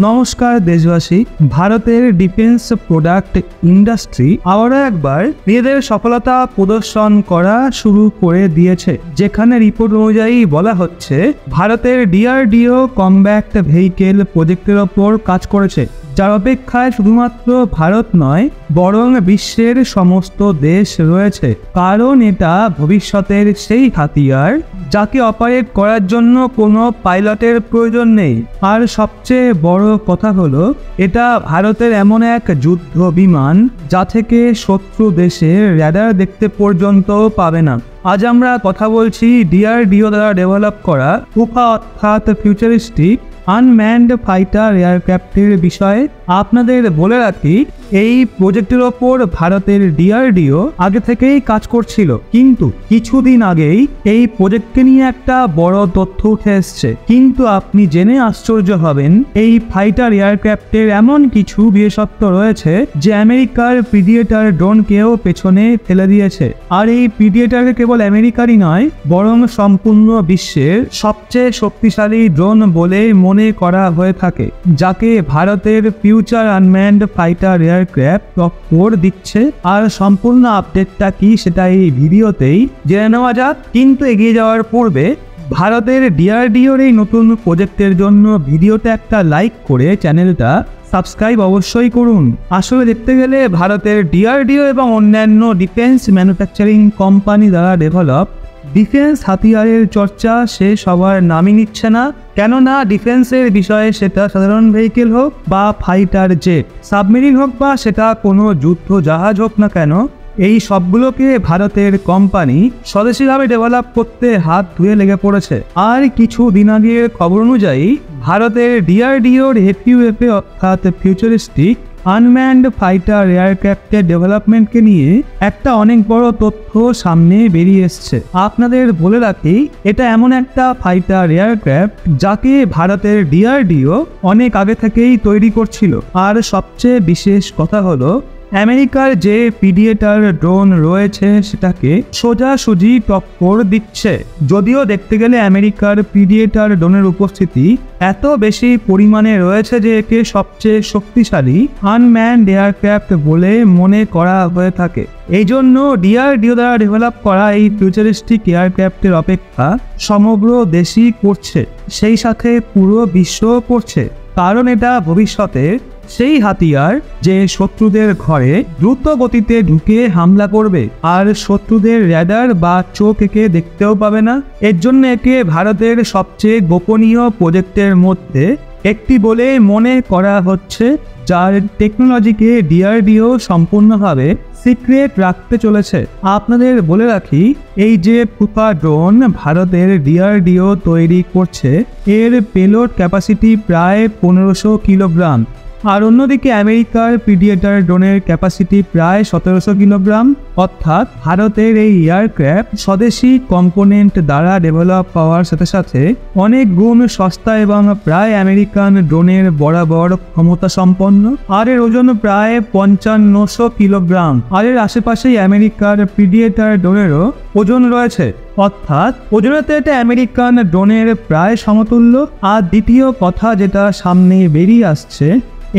নমস্কার দেশবাসী। ভারতের ডিফেন্স প্রোডাক্ট ইন্ডাস্ট্রি আবারও একবার নিজেদের সফলতা প্রদর্শন করা শুরু করে দিয়েছে, যেখানে রিপোর্ট অনুযায়ী বলা হচ্ছে ভারতের ডিআরডিও কমব্যাট ভেহিকেল প্রজেক্টের ওপর কাজ করেছে, যার অপেক্ষায় শুধুমাত্র ভারত নয় বরং বিশ্বের সমস্ত দেশ রয়েছে। কারণ এটা ভবিষ্যতের সেই হাতিয়ার যাকে অপারেট করার জন্য কোনো পাইলটের প্রয়োজন নেই। আর সবচেয়ে বড় কথা হলো এটা ভারতের এমন এক যুদ্ধ বিমান যা থেকে শত্রু দেশের র্যাডার দেখতে পর্যন্ত পাবে না। আজ আমরা কথা বলছি ডিআরডিও দ্বারা ডেভেলপ করা কুফা অর্থাৎ ফিউচারিস্টিক আনম্যান্ড ফাইটার এয়ারক্রাফটের বিষয়ে। আপনাদের বলে রাখি, এই প্রজেক্টের ওপর ভারতের ডিআরডিও আগে থেকেই কাজ করছিল, কিন্তু কিছুদিন আগেই এই প্রজেক্টকে নিয়ে একটা বড় তথ্য উঠে এসছে। কিন্তু আপনি জেনে আশ্চর্য হবেন, এই ফাইটার এয়ারক্রাফটের এমন কিছু বিশেষত্ব রয়েছে যে আমেরিকার প্রিডিয়েটার ড্রোনকেও পেছনে ফেলে দিয়েছে। আর এই প্রিডিয়েটার কেবল আমেরিকারই নয় বরং সম্পূর্ণ বিশ্বের সবচেয়ে শক্তিশালী ড্রোন বলে মনে করা হয়ে থাকে, যাকে ভারতের ফিউচার আনম্যান্ড ফাইটার এয়ারক্রাফট টক্কর দিচ্ছে। আর সম্পূর্ণ আপডেটটা কি সেটা এই ভিডিওতেই জেনে নেওয়া যাক। কিন্তু এগিয়ে যাওয়ার পূর্বে ভারতের ডিআরডিওর এই নতুন প্রজেক্টের জন্য ভিডিওতে একটা লাইক করে চ্যানেলটা সাবস্ক্রাইব অবশ্যই করুন। আসলে দেখতে গেলে ভারতের ডিআরডিও এবং অন্যান্য ডিফেন্স ম্যানুফ্যাকচারিং কোম্পানি দ্বারা ডেভেলপ ডিফেন্স হাতিয়ারের চর্চা সে সবার নামই নিচ্ছে না। কেননা ডিফেন্সের বিষয়ে সেটা সাধারণ ভেহিকেল হোক বা ফাইটার জেট, সাবমেরিন হোক বা সেটা কোনো যুদ্ধ জাহাজ হোক না কেন, এই সবগুলোকে ভারতের কোম্পানি স্বদেশীভাবে ডেভেলপ করতে হাত ধুয়ে লেগে পড়েছে। আর কিছু দিন আগের খবর অনুযায়ী ভারতের ডিআরডিওর এফইউএফএ অর্থাৎ ফিউচারিস্টিক আনম্যান্ড ফাইটার এয়ারক্রাফটের ডেভেলপমেন্টকে নিয়ে একটা অনেক বড় তথ্য সামনে বেরিয়ে এসছে। আপনাদের বলে রাখি, এটা এমন একটা ফাইটার এয়ারক্রাফট যাকে ভারতের ডিআরডিও অনেক আগে থেকেই তৈরি করছিল। আর সবচেয়ে বিশেষ কথা হলো আমেরিকার যে প্রিডিয়েটার ড্রোন রয়েছে সেটাকে সোজাসুজি টক্কর দিচ্ছে। যদিও দেখতে গেলে আমেরিকার প্রিডিয়েটার ড্রোনের উপস্থিতি এত বেশি পরিমাণে রয়েছে যে একে সবচেয়ে শক্তিশালী আনম্যান্ড এয়ারক্রাফট বলে মনে করা হয়ে থাকে। এই জন্য ডিআরডিও দ্বারা ডেভেলপ করা এই ফিউচারিস্টিক এয়ারক্রাফটের অপেক্ষা সমগ্র দেশই করছে, সেই সাথে পুরো বিশ্বও করছে। কারণ এটা ভবিষ্যতে সেই হাতিয়ার যে শত্রুদের ঘরে দ্রুত গতিতে ঢুকে হামলা করবে, আর শত্রুদের র্যাডার বা চোখ একে দেখতেও পাবে না। এর জন্য একে ভারতের সবচেয়ে গোপনীয় প্রজেক্টের মধ্যে একটি বলে মনে করা হচ্ছে, যার টেকনোলজিকে ডিআরডিও সম্পূর্ণভাবে সিক্রেট রাখতে চলেছে। আপনাদের বলে রাখি, এই যে কুফা ড্রোন ভারতের ডিআরডিও তৈরি করছে, এর পেলোড ক্যাপাসিটি প্রায় 1500 কিলোগ্রাম। আর অন্যদিকে আমেরিকার প্রিডিয়েটার ড্রোনের ক্যাপাসিটি প্রায় 1700 কিলোগ্রাম। অর্থাৎ ভারতের এই এয়ারক্রাফট স্বদেশি কম্পোনেন্ট দ্বারা ডেভেলপ হওয়ার সাথে সাথে অনেক গুণ সস্তা এবং প্রায় আমেরিকান ড্রোনের বরাবর ক্ষমতা সম্পন্ন। আর এর ওজন প্রায় 5500 কিলোগ্রাম। আর এর আশেপাশেই আমেরিকার প্রিডিয়েটার ড্রোনেরও ওজন রয়েছে, অর্থাৎ ওজনেতে এটা আমেরিকান ড্রোনের প্রায় সমতুল্য। আর দ্বিতীয় কথা যেটা সামনে বেরিয়ে আসছে,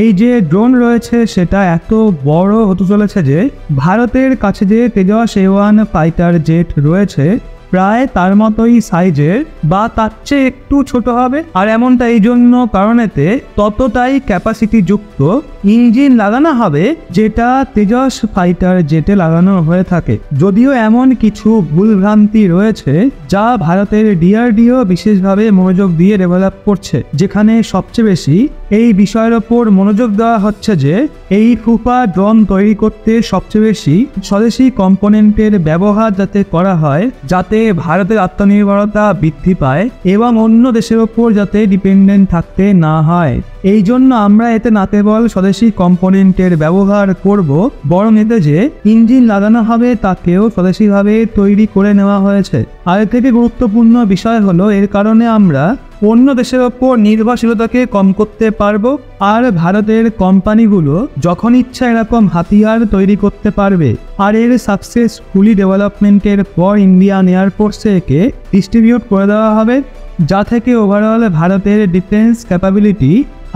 এই যে ড্রোন রয়েছে সেটা এত বড় হতে চলেছে যে ভারতের কাছে যে তেজস A1 ফাইটার জেট রয়েছে প্রায় তার মতোই সাইজের বা তার চেয়ে একটু ছোট হবে। আর এমনটা এই জন্য কারণেতে ততটাই ক্যাপাসিটি যুক্ত ইঞ্জিন লাগানো হবে যেটা তেজস ফাইটার জেটে লাগানো হয়ে থাকে। যদিও এমন কিছু ভুলভ্রান্তি রয়েছে যা ভারতের ডিআরডিও বিশেষভাবে মনোযোগ দিয়ে ডেভেলপ করছে, যেখানে সবচেয়ে বেশি এই বিষয়ের ওপর মনোযোগ দেওয়া হচ্ছে যে এই কুফা ড্রোন তৈরি করতে সবচেয়ে বেশি স্বদেশি কম্পোনেন্টের ব্যবহার যাতে করা হয়, যাতে ভারতের আত্মনির্ভরতা বৃদ্ধি পায় এবং অন্য দেশের ওপর যাতে ডিপেন্ডেন্ট থাকতে না হয়। এই জন্য আমরা এতে না কেবল স্বদেশি কম্পোনেন্টের ব্যবহার করব, বরং এতে যে ইঞ্জিন লাগানো হবে তাকেও স্বদেশিভাবে তৈরি করে নেওয়া হয়েছে। আর এর থেকে গুরুত্বপূর্ণ বিষয় হলো, এর কারণে আমরা অন্য দেশের ওপর নির্ভরশীলতাকে কম করতে পারবো। আর ভারতের কোম্পানিগুলো যখন ইচ্ছা এরকম হাতিয়ার তৈরি করতে পারবে। আর এর সাকসেসফুলি ডেভেলপমেন্টের পর ইন্ডিয়ান এয়ারফোর্সে একে ডিস্ট্রিবিউট করে দেওয়া হবে, যা থেকে ওভারঅল ভারতের ডিফেন্স ক্যাপাবিলিটি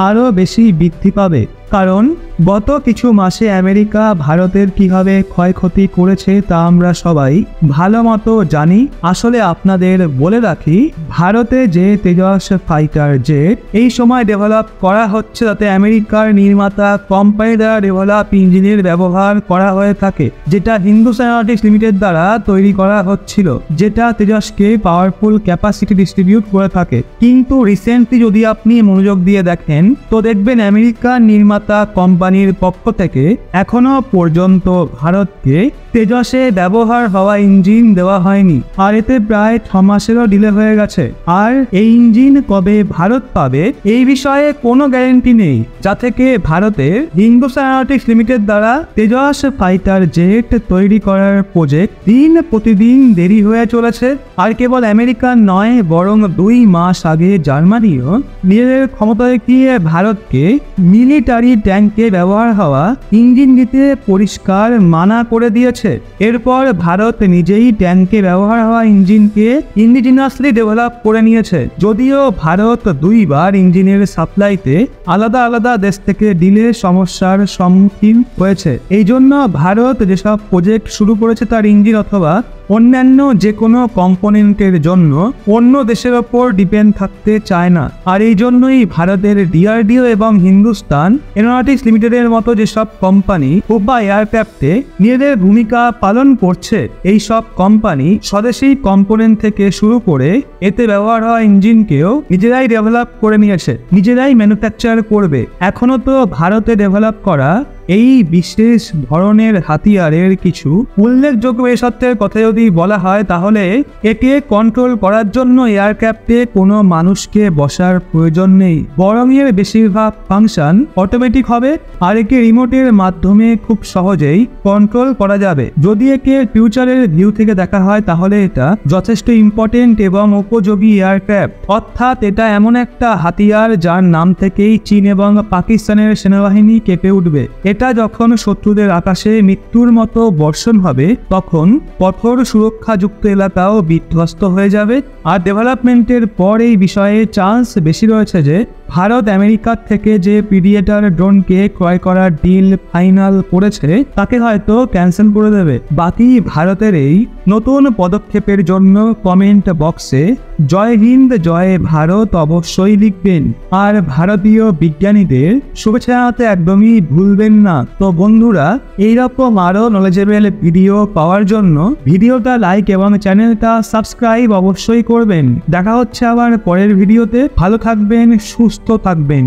আরও বেশি বৃদ্ধি পাবে। কারণ গত কিছু মাসে আমেরিকা ভারতের কিভাবে ক্ষয়ক্ষতি করেছে তা আমরা সবাই ভালো মতো জানি। আসলে আপনাদের বলে রাখি, ভারতে যে তেজস ফাইটার জেট এই সময় ডেভেলপ করা হচ্ছে তাতে আমেরিকার নির্মাতা কোম্পানি দ্বারা ডেভেলপ ইঞ্জিনের ব্যবহার করা হয়ে থাকে, যেটা হিন্দুস্তান এরোনটিক্স লিমিটেড দ্বারা তৈরি করা হচ্ছিল, যেটা তেজসকে পাওয়ারফুল ক্যাপাসিটি ডিস্ট্রিবিউট করে থাকে। কিন্তু রিসেন্টলি যদি আপনি মনোযোগ দিয়ে দেখেন তো দেখবেন আমেরিকার নির্মাতা কোম্পানির পক্ষ থেকে এখনো পর্যন্ত ভারতকে তেজসে ব্যবহার হওয়া ইঞ্জিন দেওয়া হয়নি, আর এতে প্রায় 6 মাসেরও ডিলে হয়ে গেছে। আর এই ইঞ্জিন কবে ভারত পাবে এই বিষয়ে কোনো গ্যারেন্টি নেই, যা থেকে ভারতের হিন্দুস্তান এরোনটিক্স লিমিটেড দ্বারা তেজস ফাইটার জেট তৈরি করার প্রজেক্ট দিন প্রতিদিন দেরি হয়ে চলেছে। আর কেবল আমেরিকার নয়, বরং 2 মাস আগে জার্মানিও নিজেদের ক্ষমতা দেখিয়ে ভারতকে মিলিটারি ট্যাঙ্কে ব্যবহার হওয়া ইঞ্জিন দিতে পরিষ্কার মানা করে দিয়েছে। এরপর ভারত নিজেই ট্যাঙ্কে ব্যবহার হওয়া ইঞ্জিনকে ইন্ডিজিনাসলি ডেভেলপ করে নিয়েছে। যদিও ভারত 2 বার ইঞ্জিনের সাপ্লাইতে আলাদা আলাদা দেশ থেকে ডিলে সমস্যার সম্মুখীন হয়েছে। এই জন্য ভারত যেসব প্রজেক্ট শুরু করেছে তার ইঞ্জিন অথবা অন্যান্য যে কোনো কম্পোনেন্টের জন্য অন্য দেশের ওপর ডিপেন্ড থাকতে চায় না। আর এই জন্যই ভারতের ডিআরডিও এবং হিন্দুস্তান এরোনটিক্স লিমিটেডের মতো যেসব কোম্পানি বা এয়ারক্রাফটে নিজেদের ভূমিকা পালন করছে, এই সব কোম্পানি স্বদেশী কম্পোনেন্ট থেকে শুরু করে এতে ব্যবহার হওয়া ইঞ্জিনকেও নিজেরাই ডেভেলপ করে নিয়েছে, নিজেরাই ম্যানুফ্যাকচার করবে। এখনো তো ভারতে ডেভেলপ করা এই বিশেষ ধরনের হাতিয়ারের কিছু উল্লেখযোগ্য বিশেষত্বের কথা যদি বলা হয় তাহলে একে কন্ট্রোল করার জন্য এয়ারক্রাফটে কোনো মানুষকে বসার প্রয়োজন নেই, বরং এর বেশিরভাগ ফাংশন অটোমেটিক হবে আর একে রিমোটের মাধ্যমে খুব সহজেই কন্ট্রোল করা যাবে। যদি একে ফিউচারের ভিউ থেকে দেখা হয় তাহলে এটা যথেষ্ট ইম্পর্টেন্ট এবং উপযোগী এয়ারক্রাফট, অর্থাৎ এটা এমন একটা হাতিয়ার যার নাম থেকেই চীন এবং পাকিস্তানের সেনাবাহিনী কেঁপে উঠবে। এটা যখন শত্রুদের আকাশে মৃত্যুর মতো বর্ষণ হবে তখন কঠোর সুরক্ষাযুক্ত এলাকাও বিধ্বস্ত হয়ে যাবে। আর ডেভেলপমেন্টের পর এই বিষয়ে চান্স বেশি রয়েছে যে ভারত আমেরিকার থেকে যে প্রিডিয়েটর ড্রোনকে ক্রয় করার ডিল ফাইনাল করেছে তাকে হয়তো ক্যান্সেল করে দেবে। বাকি ভারতের এই নতুন পদক্ষেপের জন্য কমেন্ট বক্সে জয় হিন্দ জয় ভারত অবশ্যই লিখবেন, আর ভারতীয় বিজ্ঞানীদের শুভেচ্ছা জানাতে একদমই ভুলবেন না। তো বন্ধুরা, এইরকম আরো নলেজেবল ভিডিও পাওয়ার জন্য ভিডিওটা লাইক এবং চ্যানেলটা সাবস্ক্রাইব অবশ্যই করবেন। দেখা হচ্ছে আবার পরের ভিডিওতে। ভালো থাকবেন, সুস্থ থাকবেন।